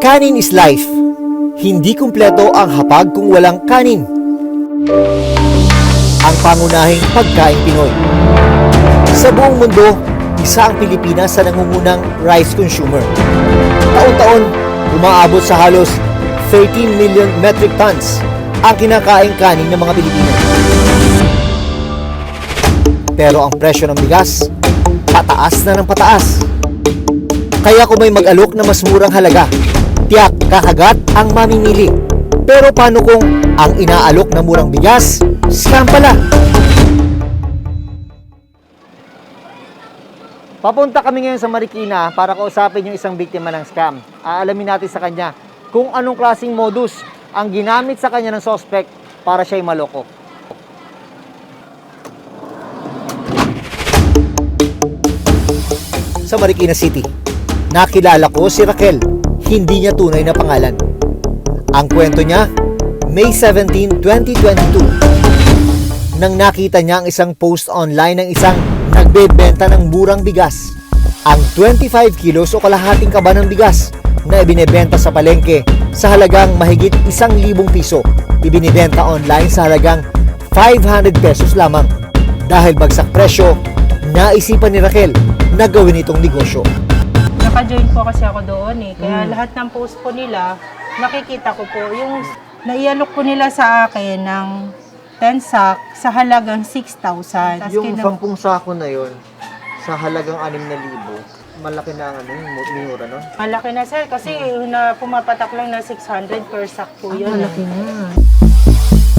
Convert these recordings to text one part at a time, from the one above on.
Kanin is life. Hindi kumpleto ang hapag kung walang kanin. Ang pangunahing pagkain Pinoy. Sa buong mundo, isa ang Pilipinas sa nangungunang rice consumer. Taon-taon, umaabot sa halos 13 million metric tons ang kinakaing kanin ng mga Pilipino. Pero ang presyo ng bigas, pataas na ng pataas. Kaya kung may mag-alok na mas murang halaga, tiyak kakagat ang mamimili. Pero paano kung ang inaalok na murang bigas, scam pala? Papunta kami ngayon sa Marikina para kausapin yung isang biktima ng scam. Aalamin natin sa kanya kung anong klaseng modus ang ginamit sa kanya ng suspect para siya'y maloko. Sa Marikina City, nakilala ko si Raquel, hindi niya tunay na pangalan. Ang kwento niya, May 17, 2022, nang nakita niya ang isang post online ng isang nagbebenta ng murang bigas. Ang 25 kilos o kalahating kaba ng bigas na ibinebenta sa palengke sa halagang mahigit 1,000 piso, ibinibenta online sa halagang 500 pesos lamang. Dahil bagsak presyo, naisipan ni Raquel na gawin itong negosyo. Naka-join po kasi ako doon kaya lahat ng post po nila, nakikita ko po yung naialok po nila sa akin ng 10 sack sa halagang 6,000. Yung 10 sako na yon sa halagang 6,000, malaki na ang minura, no? Malaki na sir, kasi na pumapatak lang na 600 per sack po yun. Malaki na.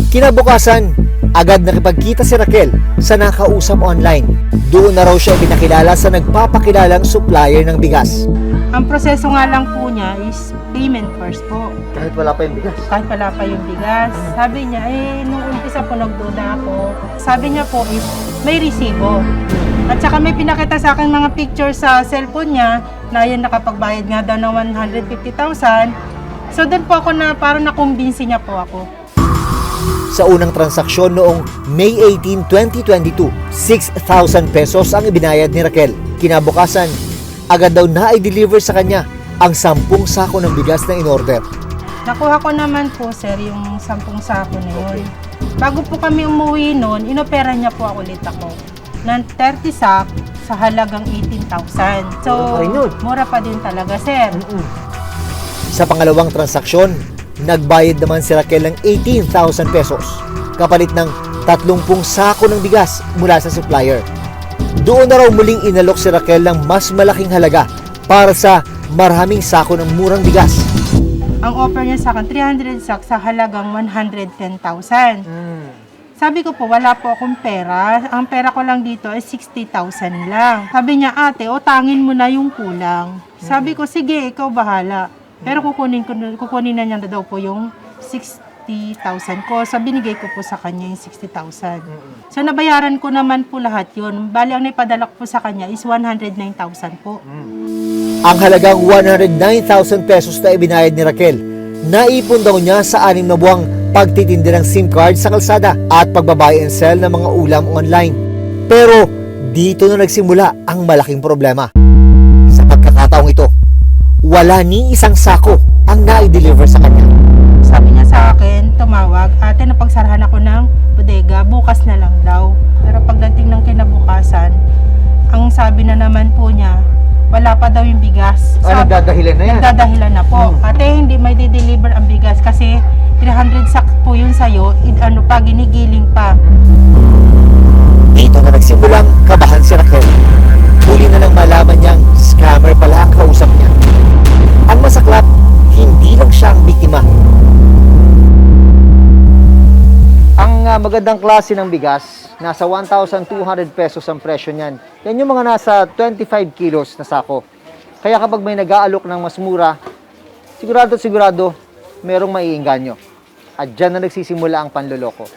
Kinabukasan, agad nakipagkita si Raquel sa nakausap online. Doon na raw siya pinakilala sa nagpapakilalang supplier ng bigas. Ang proseso nga lang po niya is payment first po. Kahit wala pa yung bigas? Kahit wala pa yung bigas. Sabi niya, nung umpisa po nagduda ako. Sabi niya po is may resibo. At saka may pinakita sa akin mga picture sa cellphone niya na yun nakapagbayad nga daw ng 150,000. So doon po ako na parang nakumbinsi niya po ako. Sa unang transaksyon noong May 18, 2022, 6,000 pesos ang ibinayad ni Raquel. Kinabukasan, agad daw na-i-deliver sa kanya ang 10 sako ng bigas na in-order. Nakuha ko naman po sir yung 10 sako na yun. Bago po kami umuwi noon, inopera niya po ulit ako ng 30 sack sa halagang 18,000. So, mura pa din talaga sir. Sa pangalawang transaksyon, nagbayad naman si Raquel ng 18,000 pesos kapalit ng 30 sako ng bigas mula sa supplier. Doon na raw muling inalok si Raquel ng mas malaking halaga para sa maraming sako ng murang bigas. Ang offer niya sa akin, 300 sacks sa halagang 110,000. Sabi ko po, wala po akong pera. Ang pera ko lang dito ay 60,000 lang. Sabi niya, ate, utangin mo na yung kulang. Sabi ko, sige, ikaw bahala. Pero kukunin na niya daw po yung 60,000 ko. So, binigay ko po sa kanya yung 60,000. So, nabayaran ko naman po lahat yun. Bali, ang naipadala ko po sa kanya is 109,000 po. Ang halagang 109,000 pesos na ibinayad ni Raquel, naipon daw niya sa 6 na buwang pagtitindi ng SIM card sa kalsada at pagbabuy and sell ng mga ulam online. Pero, dito na nagsimula ang malaking problema. Sa pagkakataong ito, wala ni isang sako ang na-deliver sa kanya. Sabi niya sa akin, tumawag, ate, napagsarahan ako ng bodega, bukas na lang daw. Pero pagdating ng kinabukasan, ang sabi na naman po niya, wala pa daw yung bigas. Nagdadahilan na yan? Nagdadahilan na po. Ate, hindi may di-deliver ang bigas kasi 300 sack po yun sa'yo, ginigiling pa. Dito na nagsimulang kabahan si Raquel. Huli na lang malaman niyang scammer pala ang kausap niya. Ang masaklap, hindi lang siya ang biktima. Ang magandang klase ng bigas, nasa 1,200 pesos ang presyo niyan. Yan yung mga nasa 25 kilos na sako. Kaya kapag may nag-aalok ng mas mura, sigurado merong maiinganyo. At dyan na nagsisimula ang panloloko.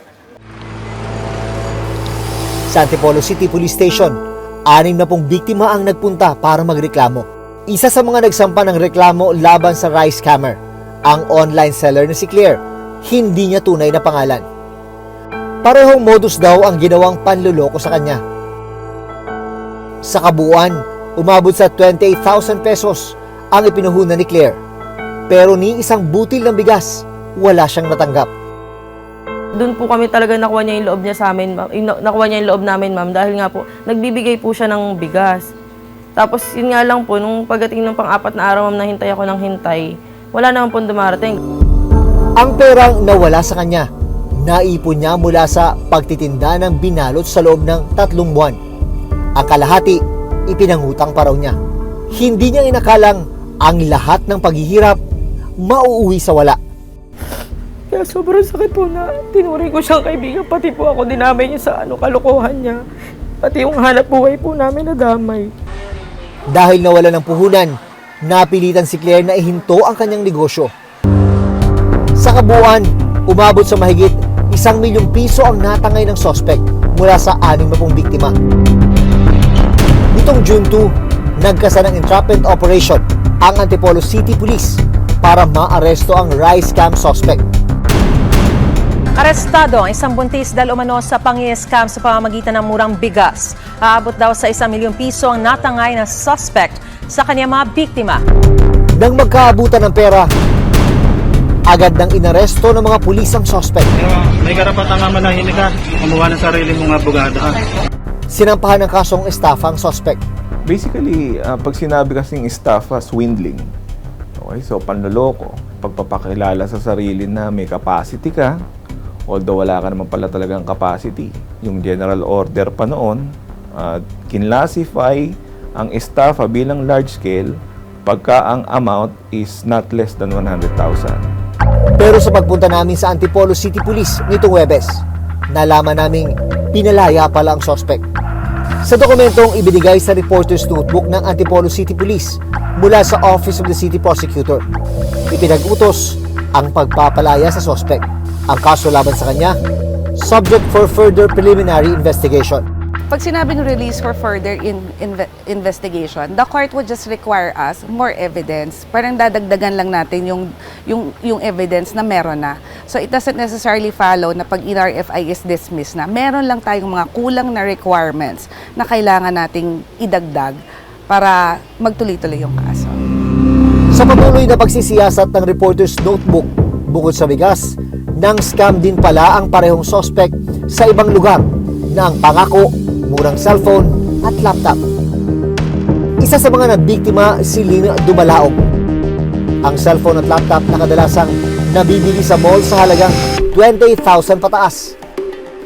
Sa Antipolo City Police Station, 6 na pong biktima ang nagpunta para magreklamo. Isa sa mga nagsampa ng reklamo laban sa rice scammer, ang online seller na si Claire. Hindi niya tunay na pangalan. Parehong modus daw ang ginawang panloloko sa kanya. Sa kabuuan, umabot sa 28,000 pesos ang ipinuhunan ni Claire. pero ni isang butil ng bigas wala siyang natanggap. Doon po kami talaga nakuha niya yung loob niya sa amin, ma'am. Nakuha niya yung loob namin, ma'am, dahil nga po, nagbibigay po siya ng bigas. Tapos, yun nga lang po, nung pagdating ng pang-apat na araw, ma'am, nahintay ako ng hintay, wala naman po dumarating. Ang perang nawala sa kanya, naipon niya mula sa pagtitinda ng binalot sa loob ng 3 buwan. Ang kalahati, ipinangutang pa raw niya. Hindi niya inakalang ang lahat ng paghihirap mauuwi sa wala. Kaya sobrang sakit po na tinuring ko siyang kaibigan, pati po ako dinamay niya sa kalokohan niya. Pati yung hanap buhay po namin nadamay. Dahil nawala ng puhunan, napilitan si Claire na ihinto ang kanyang negosyo. Sa kabuuan, umabot sa mahigit 1 milyong piso ang natangay ng suspect mula sa 60 biktima. Nitong June 2, nagkasa ng entrapment operation ang Antipolo City Police para maaresto ang rice scam suspect. Arestado ang isang buntis dahil umano sa pang-i-scam sa pamamagitan ng murang bigas. Aabot daw sa 1 milyong piso ang natangay ng suspect sa kanyang mga biktima. Nang magkaabutan ng pera, agad nang inaresto ng mga pulis ang suspect. May karapatan nga manahimik ka, kumuha ng sarili mong abogado ka. Sinampahan ng kasong estafa ang suspect. Basically, pag sinabi kasing estafa, swindling. Okay, so panloloko, pagpapakilala sa sarili na may capacity ka, although wala ka naman pala talagang capacity. Yung general order pa noon, kinlasify ang estafa bilang large scale pagka ang amount is not less than 100,000. Pero sa pagpunta namin sa Antipolo City Police nitong Huwebes, nalaman naming pinalaya pala ang suspect. Sa dokumentong ibinigay sa reporter's notebook ng Antipolo City Police mula sa Office of the City Prosecutor, ipinag-utos ang pagpapalaya sa suspect. Ang kaso laban sa kanya, subject for further preliminary investigation. Pag sinabing release for further investigation, the court would just require us more evidence. Parang dadagdagan lang natin yung evidence na meron na. So it doesn't necessarily follow na pag NRFI is dismissed na. Meron lang tayong mga kulang na requirements na kailangan nating idagdag para magtuloy-tuloy yung kaso. Sa patuloy na pagsisiyasat ng reporter's notebook, bukod sa bigas, nang scam din pala ang parehong suspect sa ibang lugar na ang pangako, murang cellphone at laptop. Isa sa mga nabiktima si Lynn Dumalaog. Ang cellphone at laptop na kadalasang nabibili sa mall sa halagang 20,000 pataas.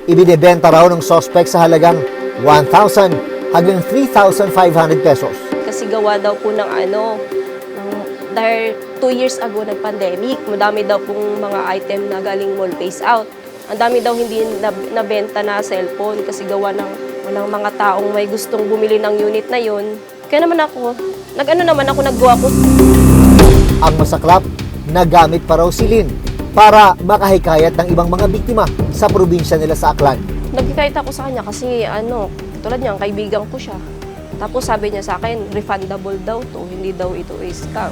Ibinebenta raw ng suspect sa halagang 1,000 hanggang 3,500 pesos. Kasi gawa daw po ng dahil 2 years ago nag-pandemic, madami daw pong mga item na galing mall phase out. Ang dami daw hindi nabenta na cellphone kasi gawa ng walang mga taong may gustong bumili ng unit na yon. Kaya naman ako, naggawa ko. Ang masaklap, nagamit pa raw si Lynn para makahikayat ng ibang mga biktima sa probinsya nila sa Aklan. Nagkikait ako sa kanya kasi tulad niya, kaibigan ko siya. Tapos sabi niya sa akin, refundable daw to, hindi daw ito scam.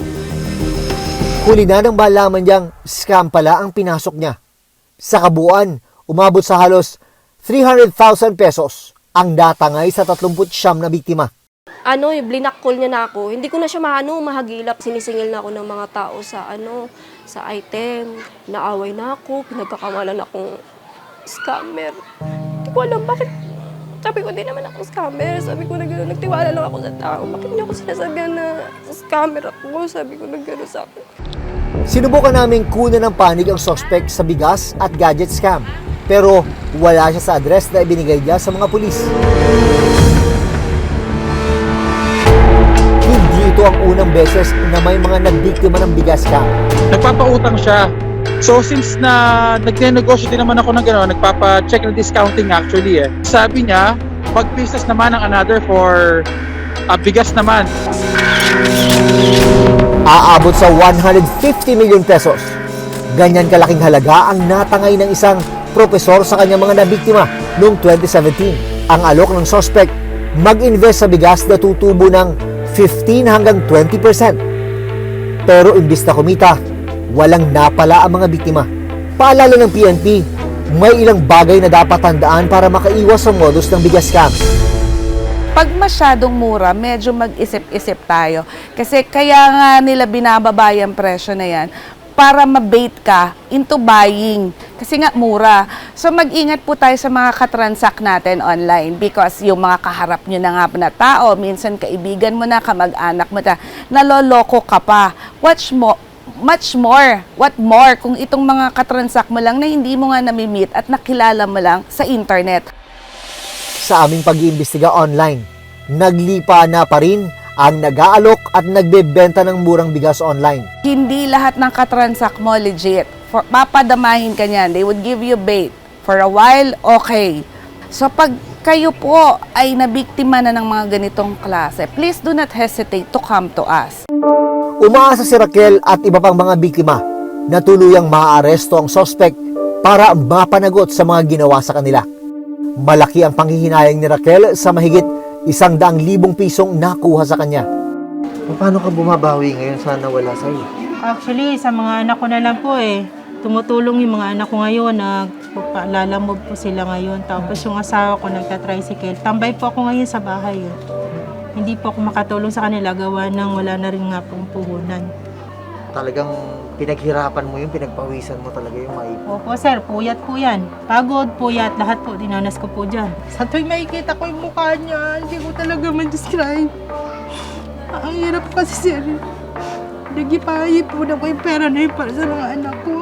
Huli na nang malaman niyang scam pala ang pinasok niya. Sa kabuuan, umabot sa halos 300,000 pesos ang datangay sa 39 na biktima. Blinakcall niya na ako. Hindi ko na siya mahagilap. Sinisingil na ako ng mga tao sa item. Naaway na ako, pinagkakamalan akong scammer. Hindi ko alam bakit. Sabi ko, di naman ako scammer. Sabi ko na gano'n, nagtiwala lang ako sa tao. Bakit niyo ako sinasabihan na scammer ako? Sabi ko na gano'n sa akin. Sinubukan namin kunan ng panig ang suspect sa bigas at gadget scam. Pero wala siya sa address na ibinigay niya sa mga pulis. Hindi ito ang unang beses na may mga nagbiktima ng bigas scam. Nagpapautang siya. So since na nagnenegosyo din naman ako ng gano'n, nagpapa-check na discounting actually Sabi niya, mag-business naman ang another for bigas naman. Aabot sa 150 million pesos. Ganyan kalaking halaga ang natangay ng isang propesor sa kanyang mga nabiktima noong 2017. Ang alok ng suspect, mag-invest sa bigas na tutubo ng 15 hanggang 20%. Pero imbis na kumita, walang napala ang mga biktima. Paalala ng PNP, may ilang bagay na dapat tandaan para makaiwas sa modus ng bigas scam. Pag masyadong mura, medyo mag-isip-isip tayo. Kasi kaya nga nila binababa yung presyo na yan para mabait ka into buying. Kasi nga mura. So mag-ingat po tayo sa mga katransact natin online because yung mga kaharap nyo na nga na tao, minsan kaibigan mo na, kamag-anak mo na, naloloko ka pa. What more kung itong mga katransact mo lang na hindi mo nga nami-meet at nakilala mo lang sa internet. Sa aming pag-iimbestiga online, naglipa na pa rin ang nag-aalok at nagbebenta ng murang bigas online. Hindi lahat ng katransact mo legit. Papadamahin ka niyan. They would give you bait. For a while, okay. So pag kayo po ay nabiktima na ng mga ganitong klase, please do not hesitate to come to us. Umaasa si Raquel at iba pang mga biktima na tuluyang maaaresto ang suspect para mapanagot sa mga ginawa sa kanila. Malaki ang panghihinayang ni Raquel sa mahigit 100,000 pisong nakuha sa kanya. Paano ka bumabawi ngayon sa nawala sa'yo? Actually, sa mga anak ko na lang po tumutulong yung mga anak ko ngayon, nagpalalamog po sila ngayon. Tapos yung asawa ko nagta-tricycle. Tambay po ako ngayon sa bahay. Hindi po ako makatulong sa kanila, gawa nang wala na rin nga pong puhunan. Talagang pinaghirapan mo yun, pinagpawisan mo talaga yung maipon. Opo sir, puyat po yan. Pagod, puyat, lahat po, dinanas ko po dyan. Sa tuwing makikita ko yung mukha niya, hindi ko talaga ma-describe. Ang hirap kasi sir. Nagipahit po na ko yung pera na yun para sa mga anak ko.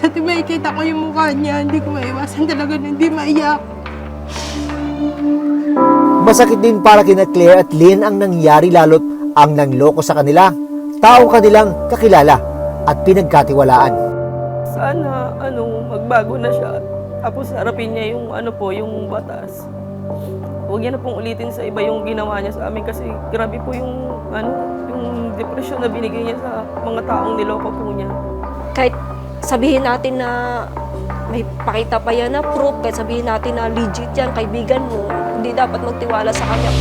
Sa tuwing makikita ko yung mukha niya, hindi ko maiwasan talaga na hindi maiyak. Masakit din para kina Claire at Lynn ang nangyari, lalo't ang nangloko sa kanila, tao kanilang kakilala at pinagkatiwalaan. Sana magbago na siya. Tapos harapin niya yung batas. Huwag niya na pong ulitin sa iba yung ginawa niya sa amin kasi grabe po yung depresyon na binigay niya sa mga taong niloko po niya. Kahit sabihin natin na may pakita pa yan na proof, kahit sabihin natin na legit yan, kaibigan mo, hindi dapat magtiwala sa kanya.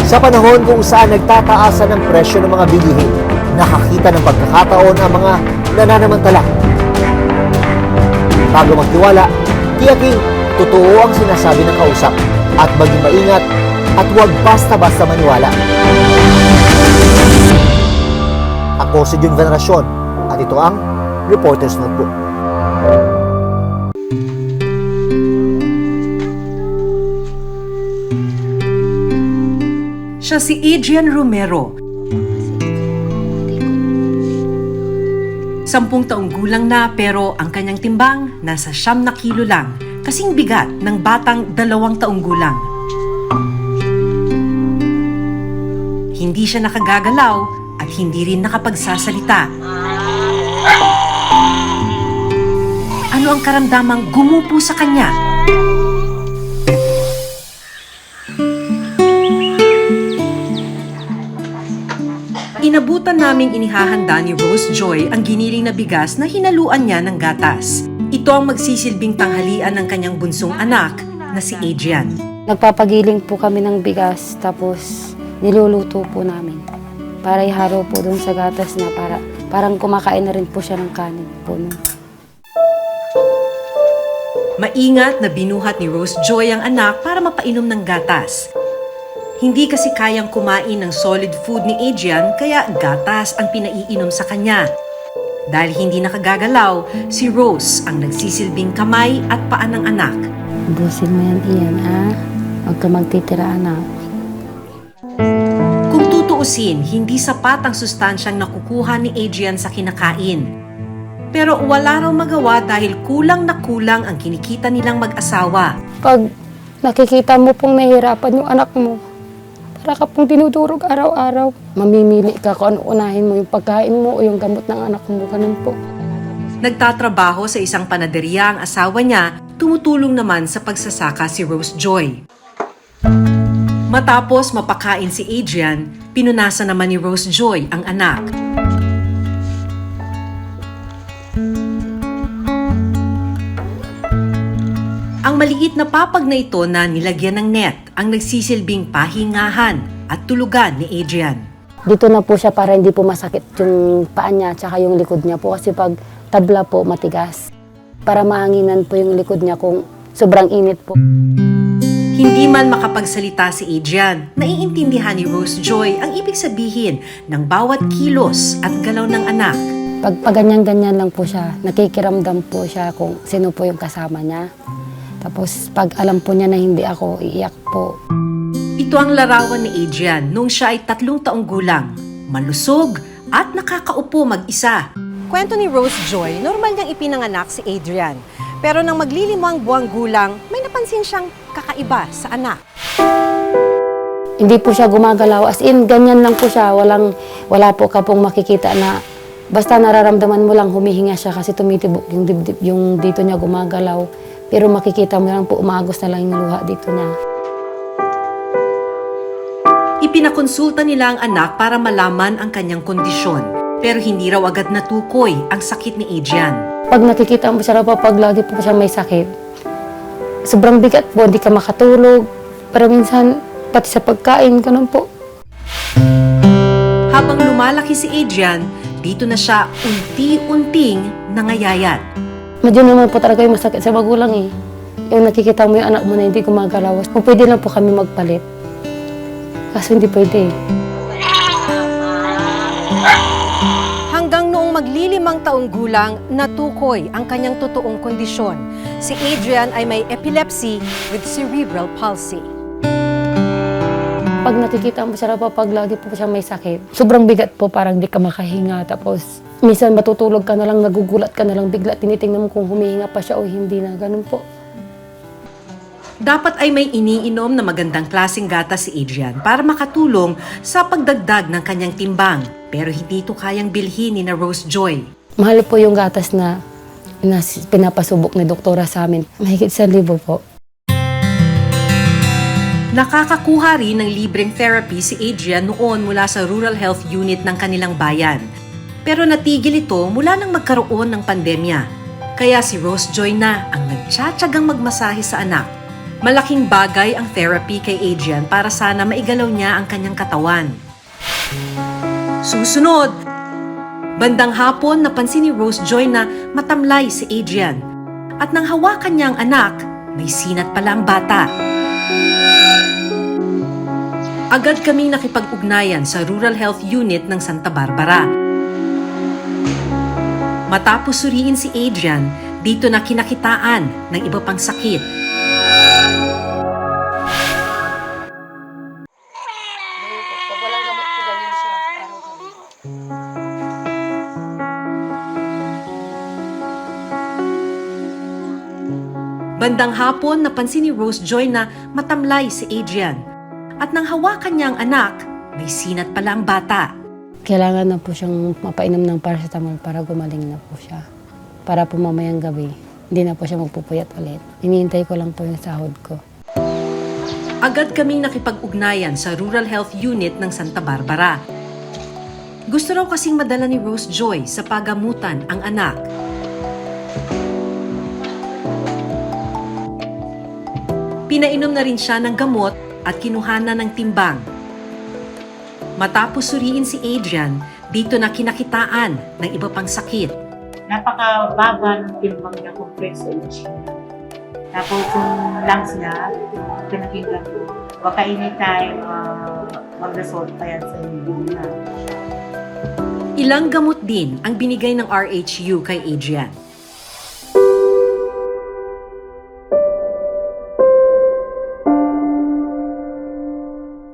Sa panahon kung saan nagtataasan ng presyo ng mga bilihin, nakakita ng pagkakataon ang mga nananamantala. Bago magtiwala, tiyaking totoo ang sinasabi ng kausap at maging maingat at huwag basta-basta maniwala. Ako si Jun Veneracion at ito ang Reporter's Notebook. Siya si Adrian Romero. 10 taong gulang na pero ang kanyang timbang nasa 9 kilo lang, kasing bigat ng batang 2 taong gulang. Hindi siya nakagagalaw at hindi rin nakapagsasalita. Ano ang karamdamang gumupo sa kanya? Inabutan naming inihahanda ni Rose Joy ang giniling na bigas na hinaluan niya ng gatas. Ito ang magsisilbing tanghalian ng kanyang bunsong anak na si Adrian. Nagpapagiling po kami ng bigas tapos niluluto po namin para iharo po dun sa gatas niya parang kumakain na rin po siya ng kanin po. Maingat na binuhat ni Rose Joy ang anak para mapainom ng gatas. Hindi kasi kayang kumain ng solid food ni Adrian kaya gatas ang pinaiinom sa kanya. Dahil hindi nakagagalaw, si Rose ang nagsisilbing kamay at paa ng anak. Ubusin mo yan, Ian, ha? Huwag ka magtitira, anak. Kung tutuusin, hindi sapat ang sustansyang nakukuha ni Adrian sa kinakain. Pero wala raw magawa dahil kulang na kulang ang kinikita nilang mag-asawa. Pag nakikita mo pong nahihirapan yung anak mo, para ka pong dinudurog araw-araw, mamimili ka kung ano unahin mo, yung pagkain mo o yung gamot ng anak mo, ganun po. Nagtatrabaho sa isang panaderya ang asawa niya, tumutulong naman sa pagsasaka si Rose Joy. Matapos mapakain si Adrian, pinunasan naman ni Rose Joy ang anak. Ang maliit na papag na ito na nilagyan ng net ang nagsisilbing pahingahan at tulugan ni Adrian. Dito na po siya para hindi po masakit yung paa niya at yung likod niya po kasi pag tabla po matigas. Para mahanginan po yung likod niya kung sobrang init po. Hindi man makapagsalita si Adrian, naiintindihan ni Rose Joy ang ibig sabihin ng bawat kilos at galaw ng anak. Pag ganyan-ganyan lang po siya, nakikiramdam po siya kung sino po yung kasama niya. Tapos pag alam po niya na hindi ako, iiyak po. Ito ang larawan ni Adrian nung siya ay 3 taong gulang, malusog at nakakaupo mag-isa. Kwento ni Rose Joy, normal niyang ipinanganak si Adrian. Pero nang maglilimang buwang gulang, may napansin siyang kakaiba sa anak. Hindi po siya gumagalaw, as in ganyan lang po siya, wala po ka pong makikita na basta nararamdaman mo lang humihinga siya kasi tumitibok yung dibdib, yung dito niya gumagalaw. Pero makikita mo lang po umagos na lang yung luha dito niya. Ipinakonsulta nila ang anak para malaman ang kanyang kondisyon. Pero hindi raw agad natukoy ang sakit ni Adrian. Pag nakikita mo siya pag lagi po siya may sakit, sobrang bigat po, hindi ka makatulog. Pero minsan, pati sa pagkain, ganun po. Habang lumalaki si Adrian, dito na siya unti-unting nangayayat. Medyo naman po talaga yung masakit sa magulang eh. Yung nakikita mo yung anak mo na hindi gumagalaw. Kung pwede lang po kami magpalit. Kaso hindi pwede. Hanggang noong maglilimang taong gulang, natukoy ang kanyang totoong kondisyon. Si Adrian ay may epilepsy with cerebral palsy. Pag nakikita mo siya pag lagi po siya may sakit, sobrang bigat po, parang di ka makahinga. Tapos minsan matutulog ka na lang, nagugulat ka na lang, bigla tinitingnan mo kung humihinga pa siya o hindi na, ganun po. Dapat ay may iniinom na magandang klaseng gatas si Adrian para makatulong sa pagdagdag ng kanyang timbang. Pero hindi ito kayang bilhin ni na Rose Joy. Mahal po yung gatas na pinapasubok ni doktora sa amin. Mahigit 1,000 po. Nakakakuha rin ng libreng therapy si Adrian noon mula sa Rural Health Unit ng kanilang bayan. Pero natigil ito mula nang magkaroon ng pandemya. Kaya si Rose Joy na ang nagtsatsagang magmasahe sa anak. Malaking bagay ang therapy kay Adrian para sana maigalaw niya ang kanyang katawan. Susunod, bandang hapon napansin ni Rose Joy na matamlay si Adrian. At nang hawakan niya ang anak, may sinat pala ang bata. Agad kaming nakipag-ugnayan sa Rural Health Unit ng Santa Barbara. Matapos suriin si Adrian, dito na kinakitaan ng iba pang sakit. Bandang hapon, napansin ni Rose Joy na matamlay si Adrian. At nang hawakan niya ang anak, may sinat pala ang bata. Kailangan na po siyang mapainom ng paracetamol para gumaling na po siya. Para po mamayang gabi, hindi na po siya magpupuyat ulit. Hinihintay ko lang po yung sahod ko. Agad kaming nakipag-ugnayan sa Rural Health Unit ng Santa Barbara. Gusto raw kasing madala ni Rose Joy sa pagamutan ang anak. Pinainom na rin siya ng gamot at kinuhanan ng timbang. Matapos suriin si Adrian, dito na kinakitaan ng iba pang sakit. Napakababa ng timbang niya compared sa age niya. Tapos yung lungs niya, pinakinggan ko, baka anytime mag-result pa yan sa hindi na. Ilang gamot din ang binigay ng RHU kay Adrian.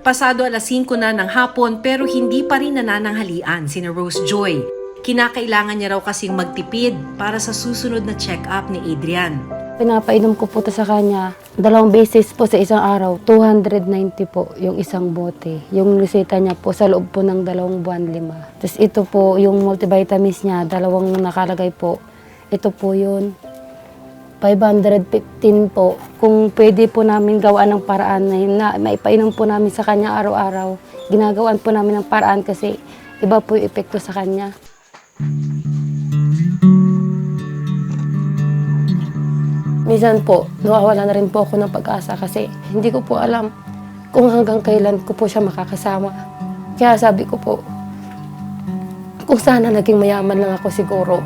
Pasado 5:00 na ng hapon pero hindi pa rin nanananghalian sina Rose Joy. Kinakailangan niya raw kasing magtipid para sa susunod na check-up ni Adrian. Pinapainom ko po ito sa kanya 2 beses po sa isang araw. 290 po yung isang bote. Yung reseta niya po sa loob po ng 2 buwan 5. Tapos ito po yung multivitamins niya, 2 nakalagay po. Ito po yun. 515 po. Kung pwede po namin gawaan ng paraan na maipainom po namin sa kanya araw-araw. Ginagawaan po namin ng paraan kasi iba po yung epekto sa kanya. Minsan po, nawawala na rin po ako ng pag-asa kasi hindi ko po alam kung hanggang kailan ko po siya makakasama. Kaya sabi ko po, kung sana naging mayaman lang ako siguro,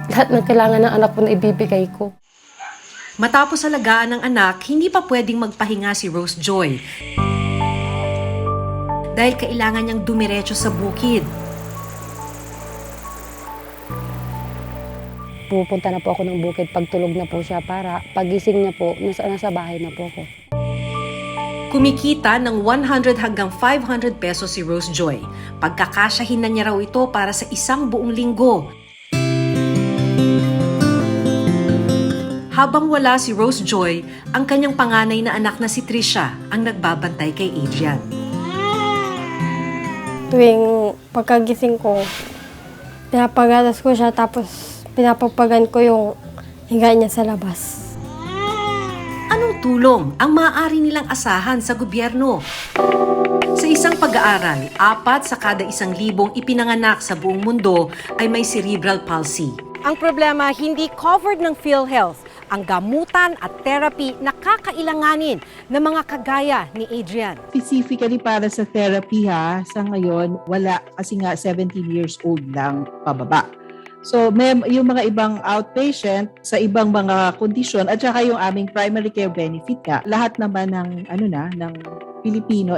lahat ng kailangan ng anak ko na ibibigay ko. Matapos alagaan ng anak, hindi pa pwedeng magpahinga si Rose Joy dahil kailangan niyang dumiretso sa bukid. Pupunta na po ako ng bukid pag tulog na po siya para pagising niya po, nasa bahay na po ako. Kumikita ng 100 hanggang 500 pesos si Rose Joy. Pagkakasyahin na niya raw ito para sa isang buong linggo. Habang wala si Rose Joy, ang kanyang panganay na anak na si Trisha ang nagbabantay kay Adrian. Tuwing pagkagising ko, pinapagalas ko siya tapos pinapagpagan ko yung higa niya sa labas. Anong tulong ang maaari nilang asahan sa gobyerno? Sa isang pag-aaral, 4 sa kada 1,000 ipinanganak sa buong mundo ay may cerebral palsy. Ang problema, hindi covered ng PhilHealth ang gamutan at therapy na kakailanganin ng mga kagaya ni Adrian. Specifically para sa therapy sa ngayon, wala kasi nga 17 years old lang pababa. So, yung mga ibang outpatient sa ibang mga kondisyon at saka yung aming primary care benefit lahat naman ng ng Pilipino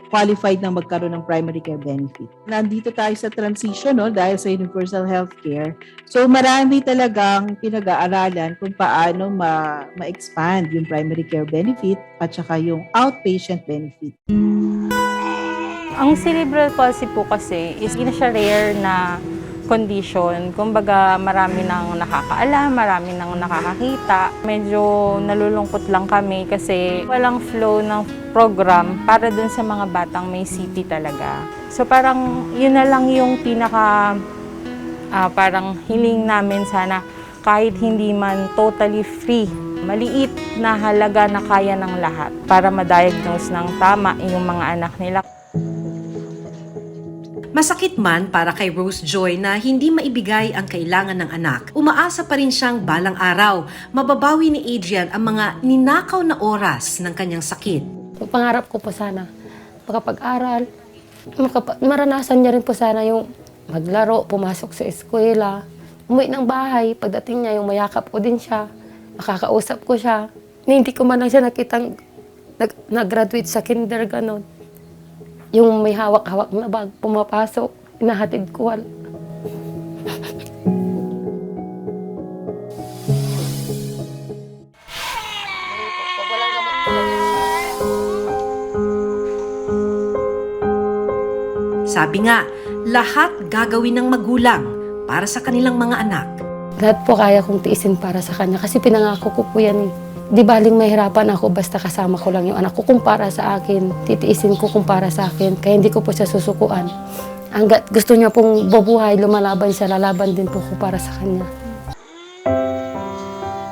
qualified na magkaroon ng primary care benefit. Nandito tayo sa transition dahil sa universal healthcare. So, marami talagang pinag-aaralan kung paano ma-expand yung primary care benefit at saka yung outpatient benefit. Ang cerebral palsy po kasi is hindi siya rare na condition. Kumbaga, marami nang nakakaalam, marami nang nakakakita. Medyo nalulungkot lang kami kasi walang flow ng program para dun sa mga batang may CP talaga. So parang yun na lang yung pinaka parang hiling namin sana kahit hindi man totally free. Maliit na halaga na kaya ng lahat para ma-diagnose ng tama yung mga anak nila. Masakit man para kay Rose Joy na hindi maibigay ang kailangan ng anak, umaasa pa rin siyang balang araw mababawi ni Adrian ang mga ninakaw na oras ng kanyang sakit. Pangarap ko po sana makapag-aral, maranasan niya rin po sana yung maglaro, pumasok sa eskwela, umuwi ng bahay, pagdating niya yung mayakap ko din siya, makakausap ko siya. Hindi ko man lang siya nakitang nag-graduate sa kinder, ganon. Yung may hawak-hawak na bag, pumapasok, inahatid ko. Sabi nga, lahat gagawin ng magulang para sa kanilang mga anak. Lahat po kaya kong tiisin para sa kanya kasi pinangako ko po yan eh. Di baling mahirapan ako basta kasama ko lang yung anak ko kung para sa akin. Titiisin ko kung para sa akin. Kaya hindi ko po siya susukuan. Hanggat gusto niya pong bubuhay, lumalaban siya, lalaban din po ko para sa kanya.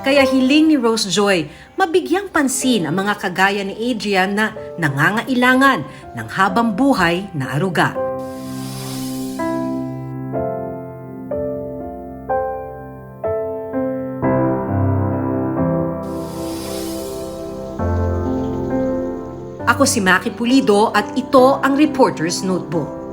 Kaya hiling ni Rose Joy, mabigyang pansin ang mga kagaya ni Adrian na nangangailangan ng habang buhay na aruga. Ako si Maki Pulido at ito ang Reporter's Notebook.